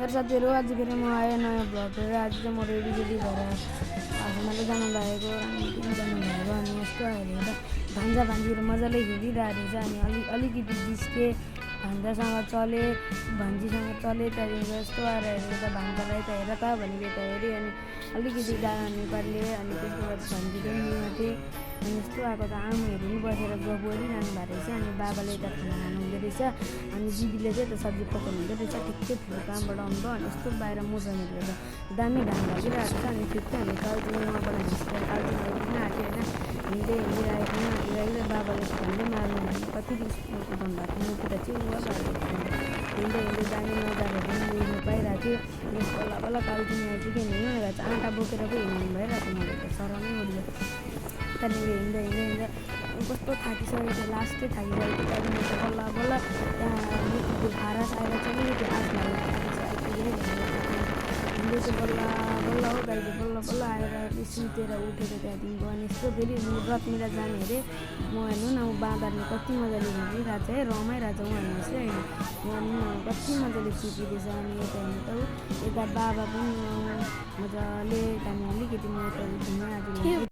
हेर साथीहरू आज फेरि म आएँ नयाँ भ्लग हेरेर। आज चाहिँ म रेडी भएर घरसम्म जानु लागेको अनि जानु भएको अनि यस्तो हेरेर भान्जा भान्जीहरू मजाले खेलिरहेको रहेछ अनि अलिकति जिस्के भान्जासँग चले भान्जीसँग चले त्यहाँदेखिको यस्तो आएर हेरेर भान्जालाई त हेर त भनेको त हेऱ्यो अनि अलिकति डाँडा नेपालले अनि त्यसको बाद भान्जी पनि निमाथे अनि यस्तो आएको त आमाहरू पनि बसेर गफ गरिरहनु भएको रहेछ अनि बाबाले त खाना खानु हुँदो रहेछ अनि दिदीले चाहिँ त सब्जी पकाउनु हुँदो रहेछ। ठिक्कै ठुलो कामबाट आउनुभयो अनि यस्तो बाहिर मौसमहरू त दामी घाम लागिरहेको छ अनि ठिक्कै हामी कालचिनीबाट हाँसेर कालचिनी आइपुग्न आँट्यो होइन। हिँड्दै आइपुग्न बाबाले झन्डै मार्नु भने कति रिस उठाउनु भएको थियो मुखुरा चाहिँ हिँड्दै दामी नजाहरू पनि लिनु पाइरहेको थियो। यस बल्ल कालचिनी आइपुग्यो नि हिँड्नु चाहिँ आँटा बोकेर पो हिँड्नु भइरहेको थियो मलाई त सराउनै उठ्यो। त्यहाँदेखि हिँड्दै कस्तो थाकिसकेको थियो लास्टै थाकिसकेको थियो। त्यहाँदेखि बल्ल त्यहाँ फारस आएर चाहिँ त्यो आस लागेको आइपुगेर हिँड्दै चाहिँ बल्ल हो गाडी बल्ल आएर सुतेर उठेर त्यहाँदेखिको अनि यस्तो फेरि रत्मिरा जाने अरे म हेर्नु न ऊ बाँदरले कति मजाले हिँडिरहेको छ है रमाइरहेको छ ऊ हेर्नुहोस् है कति मजाले सुतिरहेछ अनि यता हेर्नु त ऊ यता बाबा पनि मजाले त्यहाँदेखि अलिकति म यता घुम्न आज